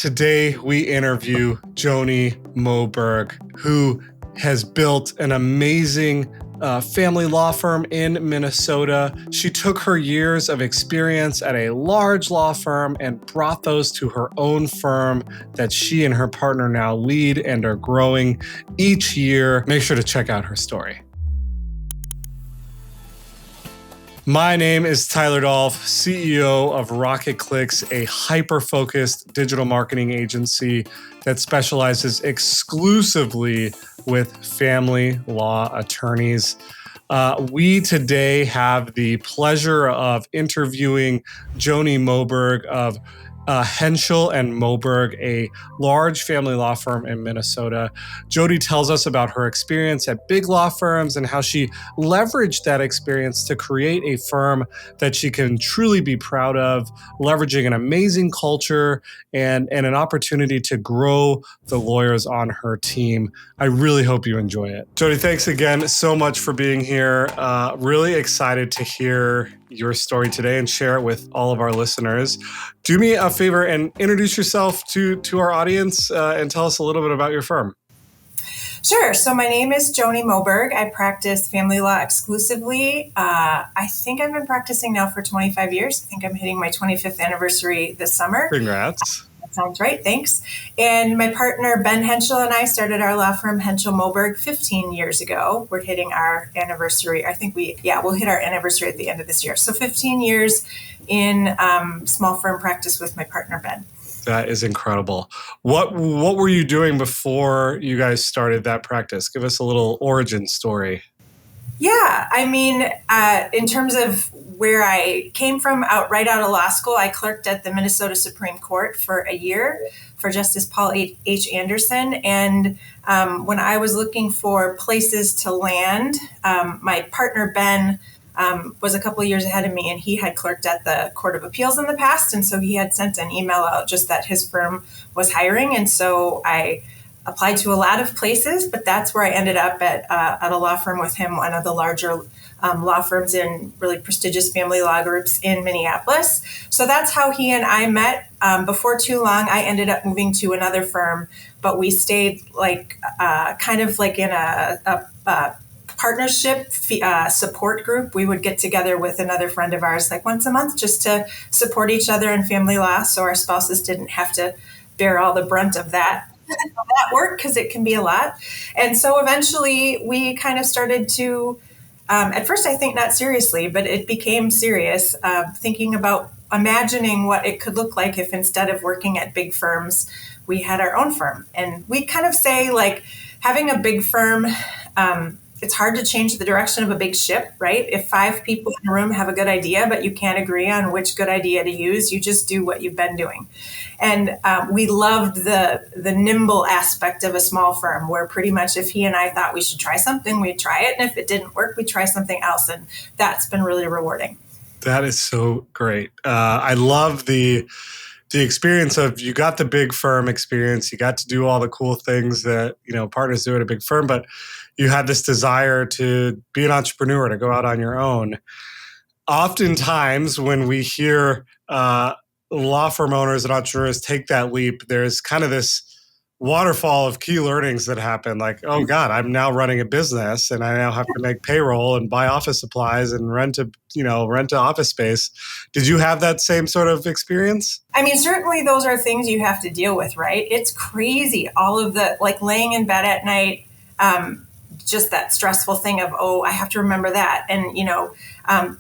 Today we interview Joani Moberg, who has built an amazing family law firm in Minnesota. She took her years of experience at a large law firm and brought those to her own firm that she and her partner now lead and are growing each year. Make sure to check out her story. My name is Tyler Dolph, CEO of Rocket Clicks, a hyper-focused digital marketing agency that specializes exclusively with family law attorneys. We today have the pleasure of interviewing Joani Moberg of Henschel Moberg, a large family law firm in Minnesota. Joani tells us about her experience at big law firms and how she leveraged that experience to create a firm that she can truly be proud of, leveraging an amazing culture and an opportunity to grow the lawyers on her team. I really hope you enjoy it. Joani, thanks again so much for being here. Really excited to hear your story today and share it with all of our listeners. Do me a favor and introduce yourself to our audience and tell us a little bit about your firm. Sure. So my name is Joani Moberg. I practice family law exclusively. I think I've been practicing now for 25 years. I think I'm hitting my 25th anniversary this summer. Congrats. That sounds right. Thanks. And my partner, Ben Henschel, and I started our law firm, Henschel Moberg, 15 years ago. We're hitting our anniversary. I think we'll hit our anniversary at the end of this year. So 15 years in small firm practice with my partner, Ben. That is incredible. What were you doing before you guys started that practice? Give us a little origin story. Yeah, I mean, in terms of where I came from, right out of law school, I clerked at the Minnesota Supreme Court for a year for Justice Paul H. Anderson. And when I was looking for places to land, my partner, Ben, was a couple of years ahead of me, and he had clerked at the Court of Appeals in the past. And so he had sent an email out just that his firm was hiring. And so I applied to a lot of places, but that's where I ended up at a law firm with him, one of the larger law firms in really prestigious family law groups in Minneapolis. So that's how he and I met. Before too long, I ended up moving to another firm, but we stayed kind of like in a partnership support group. We would get together with another friend of ours like once a month just to support each other in family law, so our spouses didn't have to bear all the brunt of that work, because it can be a lot. And so eventually we kind of started to, at first I think not seriously, but it became serious, thinking about imagining what it could look like if instead of working at big firms, we had our own firm. And we kind of say, like, having a big firm, it's hard to change the direction of a big ship, right? If 5 people in a room have a good idea, but you can't agree on which good idea to use, you just do what you've been doing. And we loved the nimble aspect of a small firm, where pretty much if he and I thought we should try something, we'd try it. And if it didn't work, we'd try something else. And that's been really rewarding. That is so great. I love the experience of, you got the big firm experience, you got to do all the cool things that, partners do at a big firm, but you had this desire to be an entrepreneur, to go out on your own. Oftentimes when we hear law firm owners and entrepreneurs take that leap, there's kind of this waterfall of key learnings that happen. Like, oh God, I'm now running a business and I now have to make payroll and buy office supplies and rent a office space. Did you have that same sort of experience? I mean, certainly those are things you have to deal with, right? It's crazy. All of the, laying in bed at night, just that stressful thing of, I have to remember that. And,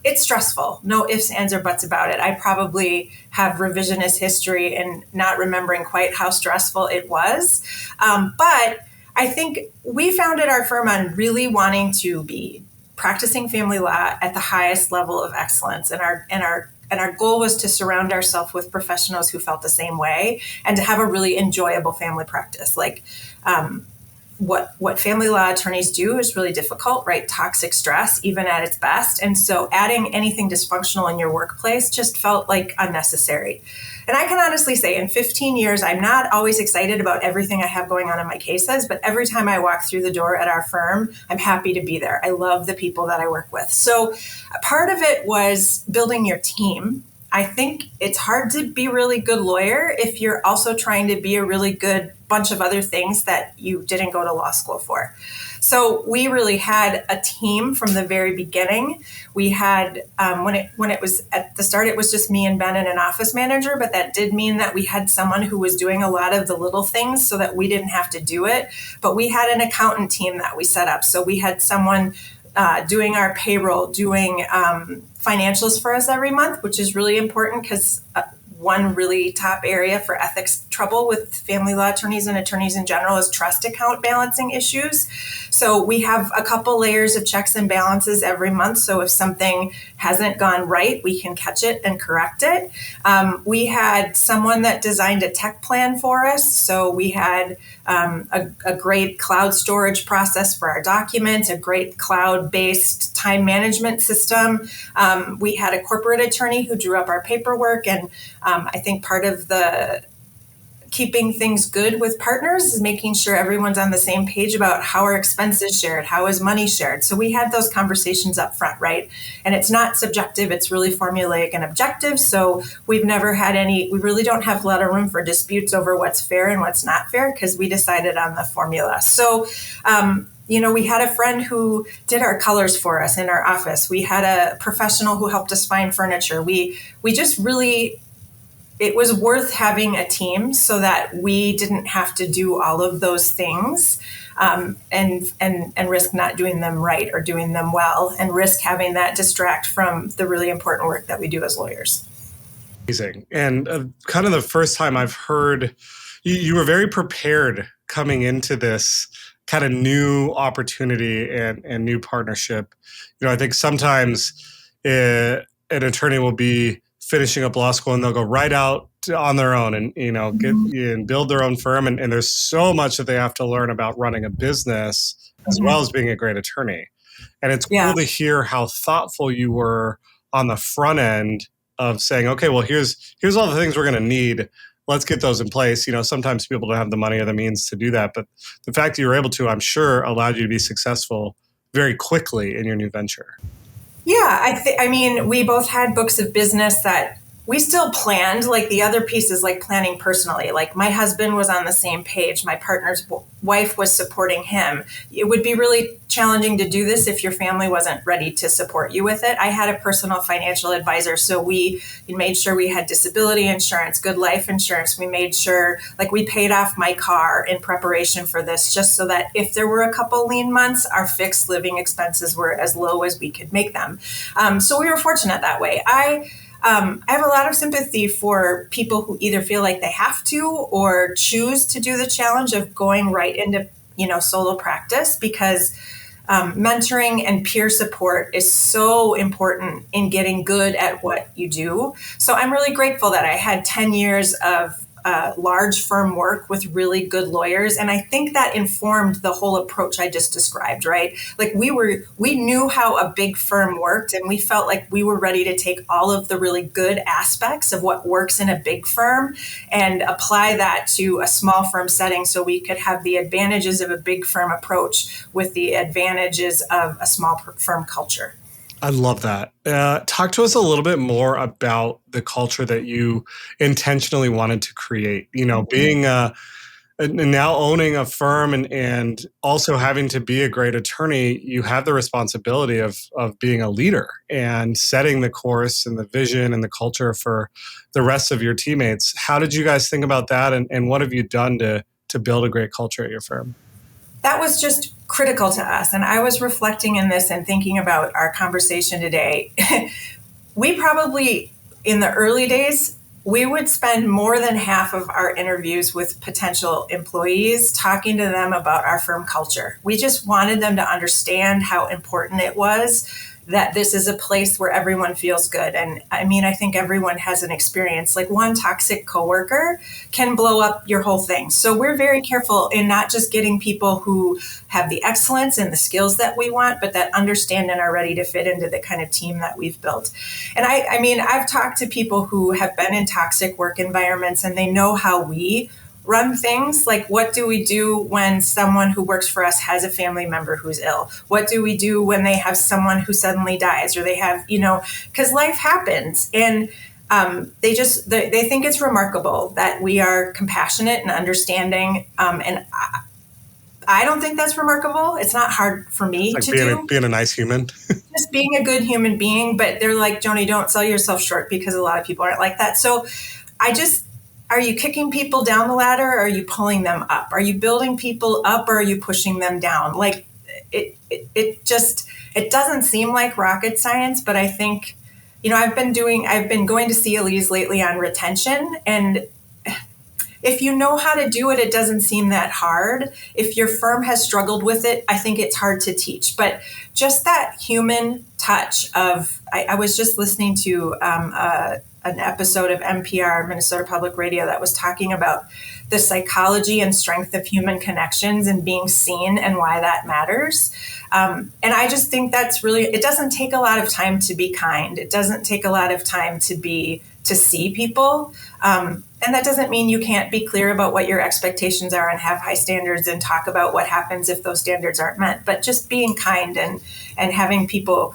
it's stressful. No ifs, ands, or buts about it. I probably have revisionist history and not remembering quite how stressful it was. But I think we founded our firm on really wanting to be practicing family law at the highest level of excellence. And our goal was to surround ourselves with professionals who felt the same way and to have a really enjoyable family practice. What family law attorneys do is really difficult, right? Toxic stress, even at its best. And so adding anything dysfunctional in your workplace just felt like unnecessary. And I can honestly say in 15 years, I'm not always excited about everything I have going on in my cases, but every time I walk through the door at our firm, I'm happy to be there. I love the people that I work with. So part of it was building your team. I think it's hard to be a really good lawyer if you're also trying to be a really good bunch of other things that you didn't go to law school for. So we really had a team from the very beginning. We had, when it was at the start, it was just me and Ben and an office manager, but that did mean that we had someone who was doing a lot of the little things so that we didn't have to do it. But we had an accountant team that we set up. So we had someone doing our payroll, doing financials for us every month, which is really important because one really top area for ethics trouble with family law attorneys and attorneys in general is trust account balancing issues. So we have a couple layers of checks and balances every month. So if something hasn't gone right, we can catch it and correct it. We had someone that designed a tech plan for us. So we had a great cloud storage process for our documents, a great cloud-based time management system. We had a corporate attorney who drew up our paperwork, and I think part of the keeping things good with partners is making sure everyone's on the same page about how are expenses shared, how is money shared. So we had those conversations up front, right? And it's not subjective, it's really formulaic and objective. So we've never had we really don't have a lot of room for disputes over what's fair and what's not fair because we decided on the formula. So, we had a friend who did our colors for us in our office. We had a professional who helped us find furniture. We just really, it was worth having a team so that we didn't have to do all of those things and risk not doing them right or doing them well and risk having that distract from the really important work that we do as lawyers. Amazing. And kind of the first time I've heard you were very prepared coming into this kind of new opportunity and new partnership. I think sometimes an attorney will be finishing up law school and they'll go right out on their own and get and build their own firm, and there's so much that they have to learn about running a business as well as being a great attorney. And it's cool to hear how thoughtful you were on the front end of saying, okay, well, here's all the things we're going to need. Let's get those in place. Sometimes people don't have the money or the means to do that, but the fact that you were able to, I'm sure, allowed you to be successful very quickly in your new venture. Yeah, we both had books of business that we still planned, like the other pieces, like planning personally. Like my husband was on the same page. My partner's wife was supporting him. It would be really challenging to do this if your family wasn't ready to support you with it. I had a personal financial advisor, so we made sure we had disability insurance, good life insurance. We made sure, we paid off my car in preparation for this, just so that if there were a couple lean months, our fixed living expenses were as low as we could make them. So we were fortunate that way. I have a lot of sympathy for people who either feel like they have to or choose to do the challenge of going right into, solo practice, because mentoring and peer support is so important in getting good at what you do. So I'm really grateful that I had 10 years of large firm work with really good lawyers. And I think that informed the whole approach I just described, right? We knew how a big firm worked, and we felt like we were ready to take all of the really good aspects of what works in a big firm and apply that to a small firm setting so we could have the advantages of a big firm approach with the advantages of a small firm culture. I love that. Talk to us a little bit more about the culture that you intentionally wanted to create. Being now owning a firm and also having to be a great attorney, you have the responsibility of being a leader and setting the course and the vision and the culture for the rest of your teammates. How did you guys think about that, and what have you done to build a great culture at your firm? That was just critical to us. And I was reflecting in this and thinking about our conversation today. We probably, in the early days, we would spend more than half of our interviews with potential employees talking to them about our firm culture. We just wanted them to understand how important it was that this is a place where everyone feels good. And I think everyone has an experience. Like one toxic coworker can blow up your whole thing. So we're very careful in not just getting people who have the excellence and the skills that we want, but that understand and are ready to fit into the kind of team that we've built. And I've talked to people who have been in toxic work environments, and they know how we run things. Like, what do we do when someone who works for us has a family member who's ill? What do we do when they have someone who suddenly dies, or they have, because life happens. And they think it's remarkable that we are compassionate and understanding. And I don't think that's remarkable. It's not hard for me to do. Being a nice human. Just being a good human being. But they're like, Joani, don't sell yourself short, because a lot of people aren't like that. So are you kicking people down the ladder, or are you pulling them up? Are you building people up, or are you pushing them down? Like it doesn't seem like rocket science, but I think, I've been going to CLEs lately on retention, and if you know how to do it, it doesn't seem that hard. If your firm has struggled with it, I think it's hard to teach. But just that human touch of, I was just listening to an episode of NPR, Minnesota Public Radio, that was talking about the psychology and strength of human connections and being seen and why that matters. And I just think that's really, it doesn't take a lot of time to be kind. It doesn't take a lot of time to see people. And that doesn't mean you can't be clear about what your expectations are and have high standards and talk about what happens if those standards aren't met. But just being kind and having people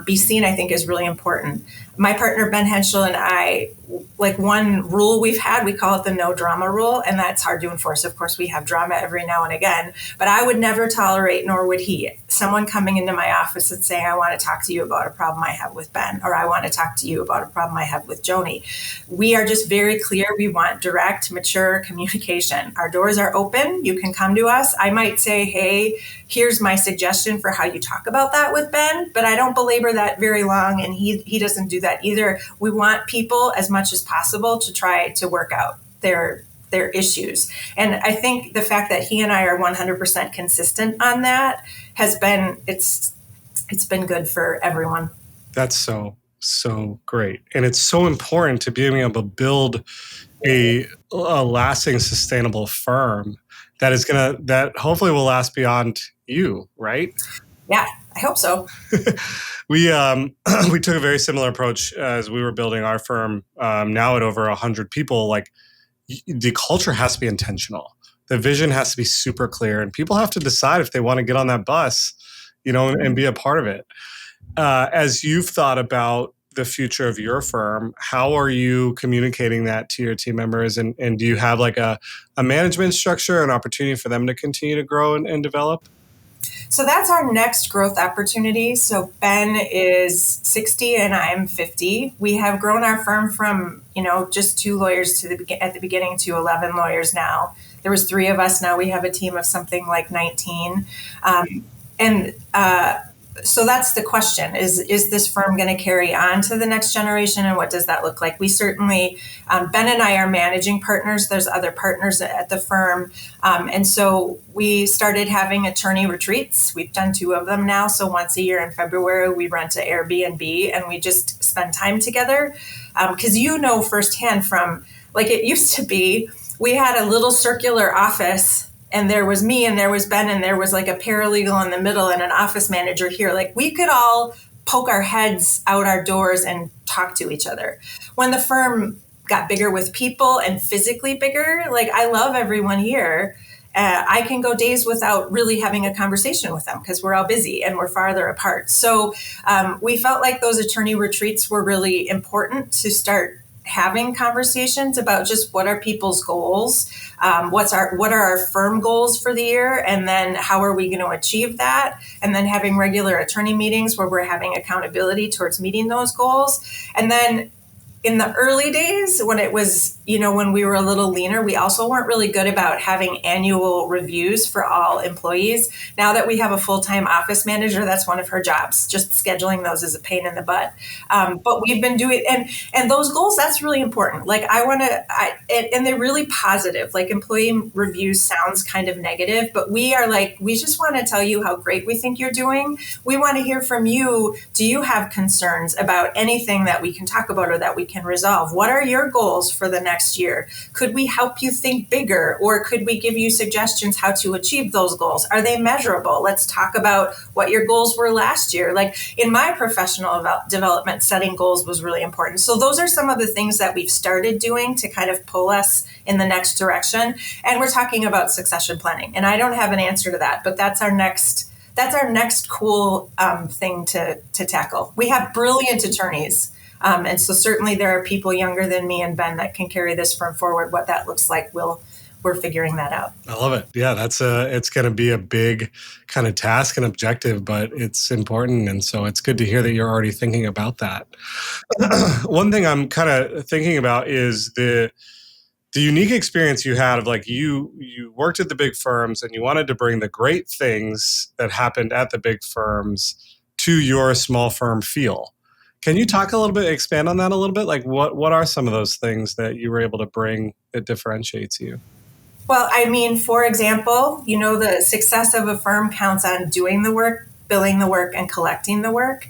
be seen, I think, is really important. My partner, Ben Henschel, and I, like, one rule we've had, we call it the no drama rule, and that's hard to enforce. Of course, we have drama every now and again, but I would never tolerate, nor would he, someone coming into my office and saying, I want to talk to you about a problem I have with Ben, or I want to talk to you about a problem I have with Joani. We are just very clear. We want direct, mature communication. Our doors are open. You can come to us. I might say, hey, here's my suggestion for how you talk about that with Ben, but I don't belabor that very long, and he doesn't do that either. We want people as much as possible to try to work out their issues. And I think the fact that he and I are 100% consistent on that has been, it's been good for everyone. That's so great. And it's so important to being able to build a lasting, sustainable firm that hopefully will last beyond you, right? Yeah, I hope so. We took a very similar approach as we were building our firm. Now at over 100 people, like, the culture has to be intentional. The vision has to be super clear, and people have to decide if they want to get on that bus, and be a part of it. As you've thought about the future of your firm, how are you communicating that to your team members? And do you have like a management structure, an opportunity for them to continue to grow and develop? So that's our next growth opportunity. So Ben is 60 and I'm 50. We have grown our firm from, just 2 lawyers at the beginning to 11 lawyers now. There was 3 of us. Now we have a team of something like 19. So that's the question, is this firm going to carry on to the next generation, and what does that look like? We certainly, Ben and I are managing partners. There's other partners at the firm. And so we started having attorney retreats. We've done 2 of them now. So once a year in February, we rent an Airbnb and we just spend time together. Because firsthand from, like, it used to be, we had a little circular office, and there was me and there was Ben and there was like a paralegal in the middle and an office manager here. Like, we could all poke our heads out our doors and talk to each other. When the firm got bigger with people and physically bigger, like, I love everyone here. I can go days without really having a conversation with them because we're all busy and we're farther apart. So we felt like those attorney retreats were really important to start having conversations about just what are people's goals, what are our firm goals for the year, and then how are we going to achieve that, and then having regular attorney meetings where we're having accountability towards meeting those goals. And then in the early days, when it was, when we were a little leaner, we also weren't really good about having annual reviews for all employees. Now that we have a full-time office manager, that's one of her jobs. Just scheduling those is a pain in the butt. But we've been doing, and those goals, that's really important. Like, and they're really positive. Like, employee reviews sounds kind of negative, but we are like, we just want to tell you how great we think you're doing. We want to hear from you. Do you have concerns about anything that we can talk about or that we can resolve? What are your goals for the next year? Could we help you think bigger, or could we give you suggestions how to achieve those goals? Are they measurable? Let's talk about what your goals were last year. Like, in my professional development, setting goals was really important. So those are some of the things that we've started doing to kind of pull us in the next direction. And we're talking about succession planning. And I don't have an answer to that, but that's our next cool thing to tackle. We have brilliant attorneys. And so certainly there are people younger than me and Ben that can carry this firm forward. What that looks like, we're figuring that out. I love it. Yeah, it's going to be a big kind of task and objective, but it's important. And so it's good to hear that you're already thinking about that. One thing I'm kind of thinking about is the unique experience you had of like you worked at the big firms and you wanted to bring the great things that happened at the big firms to your small firm feel. Can you talk a little bit, expand on that a little bit? Like what are some of those things that you were able to bring that differentiates you? Well, I mean, for example, the success of a firm counts on doing the work, billing the work, and collecting the work.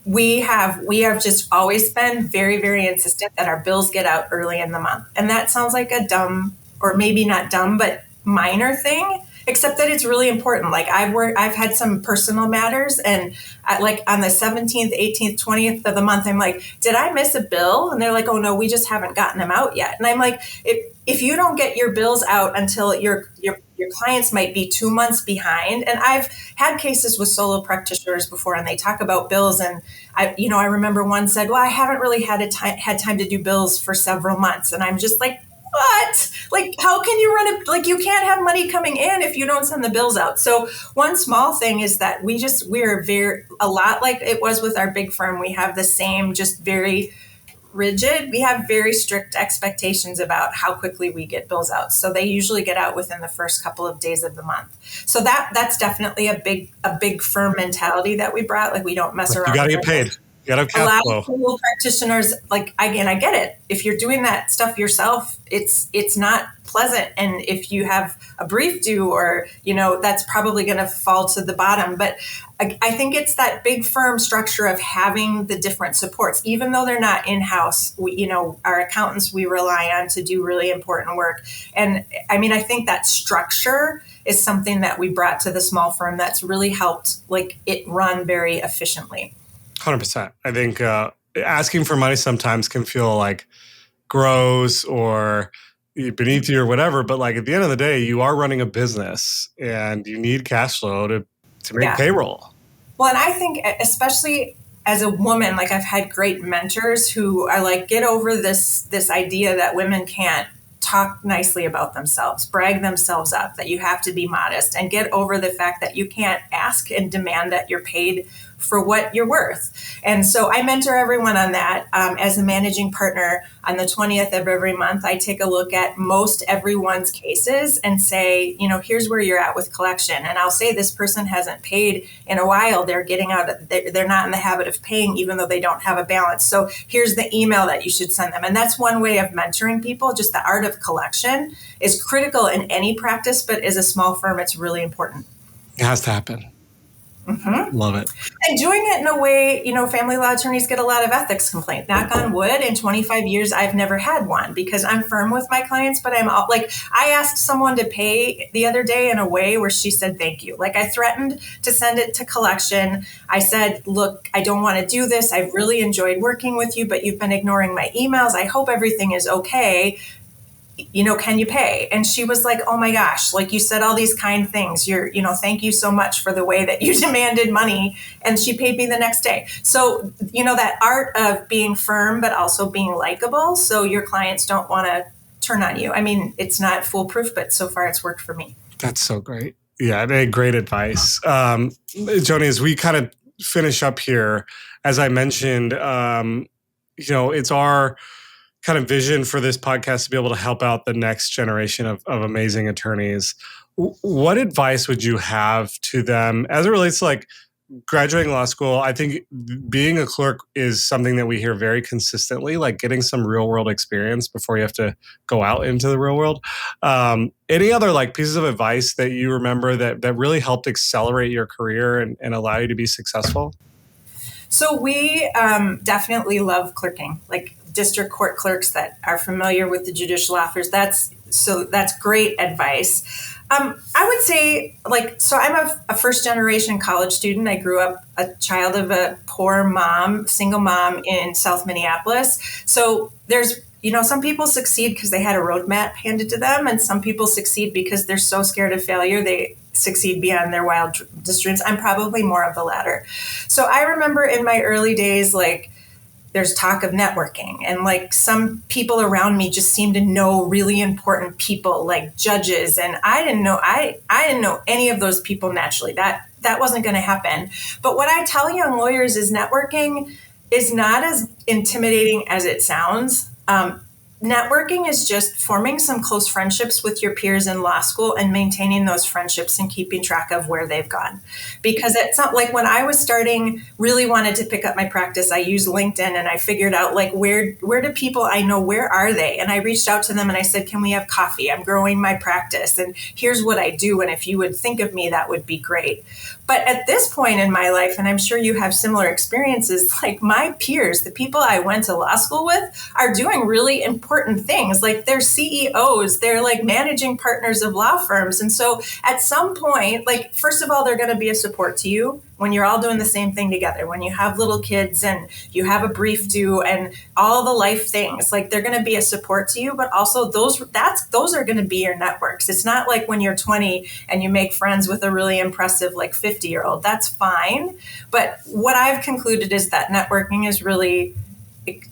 We have just always been very, very insistent that our bills get out early in the month. And that sounds like a dumb, or maybe not dumb, but minor thing, except that it's really important. Like I've had some personal matters, and like on the 17th, 18th, 20th of the month, I'm like, did I miss a bill? And they're like, oh no, we just haven't gotten them out yet. And I'm like, if you don't get your bills out until your clients might be 2 months behind. And I've had cases with solo practitioners before, and they talk about bills. And I remember one said, well, I haven't really had time to do bills for several months. And I'm just like, what? Like, how can you run it? Like, you can't have money coming in if you don't send the bills out. So one small thing is that we're a lot like it was with our big firm. We have the same, just very rigid. We have very strict expectations about how quickly we get bills out. So they usually get out within the first couple of days of the month. So that's definitely a big firm mentality that we brought. Like, we don't mess around. You got to get paid. You got to have cash flow. A lot of solo practitioners, like, again, I get it. If you're doing that stuff yourself, it's not pleasant. And if you have a brief due, or, that's probably going to fall to the bottom. But I think it's that big firm structure of having the different supports, even though they're not in-house. Our accountants, we rely on to do really important work. And I mean, I think that structure is something that we brought to the small firm that's really helped like it run very efficiently. 100%. I think asking for money sometimes can feel like gross or beneath you or whatever. But like at the end of the day, you are running a business and you need cash flow to make payroll. Well, and I think especially as a woman, like I've had great mentors who are like, get over this idea that women can't talk nicely about themselves, brag themselves up, that you have to be modest, and get over the fact that you can't ask and demand that you're paid for what you're worth. And so I mentor everyone on that. As a managing partner, on the 20th of every month, I take a look at most everyone's cases and say, here's where you're at with collection. And I'll say, this person hasn't paid in a while. They're getting out. They're not in the habit of paying, even though they don't have a balance. So here's the email that you should send them. And that's one way of mentoring people. Just the art of collection is critical in any practice, but as a small firm, it's really important. It has to happen. Mm-hmm. Love it. And doing it in a way, family law attorneys get a lot of ethics complaints. Knock on wood, in 25 years, I've never had one, because I'm firm with my clients, but I asked someone to pay the other day in a way where she said, thank you. Like, I threatened to send it to collection. I said, look, I don't want to do this. I've really enjoyed working with you, but you've been ignoring my emails. I hope everything is okay. Can you pay? And she was like, oh my gosh, like, you said all these kind things. Thank you so much for the way that you demanded money. And she paid me the next day. So, that art of being firm, but also being likable, so your clients don't want to turn on you. I mean, it's not foolproof, but so far it's worked for me. That's so great. Yeah, great advice. Joani, as we kind of finish up here, as I mentioned, it's our kind of vision for this podcast to be able to help out the next generation of amazing attorneys. What advice would you have to them as it relates to like graduating law school? I think being a clerk is something that we hear very consistently, like getting some real world experience before you have to go out into the real world. Any other like pieces of advice that you remember that really helped accelerate your career and allow you to be successful? So we definitely love clerking, like district court clerks that are familiar with the judicial office. That's great advice. I would say, so I'm a first generation college student. I grew up a child of a poor mom, single mom in South Minneapolis. So there's, some people succeed because they had a roadmap handed to them, and some people succeed because they're so scared of failure they succeed beyond their wildest dreams. I'm probably more of the latter. So I remember in my early days, there's talk of networking, and like some people around me just seem to know really important people like judges, and I didn't know any of those people naturally. That wasn't going to happen. But what I tell young lawyers is networking is not as intimidating as it sounds. Networking is just forming some close friendships with your peers in law school and maintaining those friendships and keeping track of where they've gone. Because it's not like when I was starting, really wanted to pick up my practice, I used LinkedIn and I figured out like where do people I know, where are they? And I reached out to them and I said, can we have coffee? I'm growing my practice and here's what I do. And if you would think of me, that would be great. But at this point in my life, and I'm sure you have similar experiences, like my peers, the people I went to law school with are doing really important things. Like they're CEOs, they're like managing partners of law firms. And so at some point, like, first of all, they're going to be a support to you when you're all doing the same thing together, when you have little kids and you have a brief due and all the life things, like they're going to be a support to you, but also those are going to be your networks. It's not like when you're 20 and you make friends with a really impressive, like 50-year-old, that's fine. But what I've concluded is that networking is really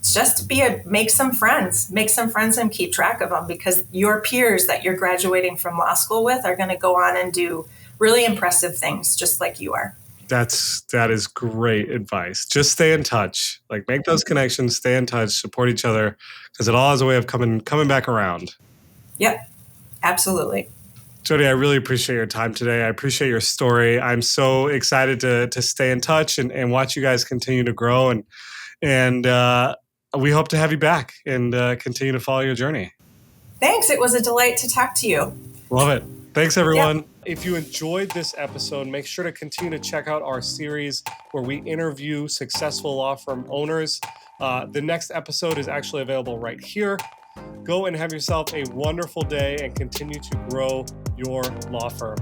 just make some friends and keep track of them, because your peers that you're graduating from law school with are going to go on and do really impressive things just like you are. That is great advice. Just stay in touch, like make those connections, stay in touch, support each other, because it all has a way of coming back around. Yep, absolutely. Jodi, I really appreciate your time today. I appreciate your story. I'm so excited to stay in touch and watch you guys continue to grow. And we hope to have you back and continue to follow your journey. Thanks. It was a delight to talk to you. Love it. Thanks, everyone. Yeah. If you enjoyed this episode, make sure to continue to check out our series where we interview successful law firm owners. The next episode is actually available right here. Go and have yourself a wonderful day and continue to grow your law firm.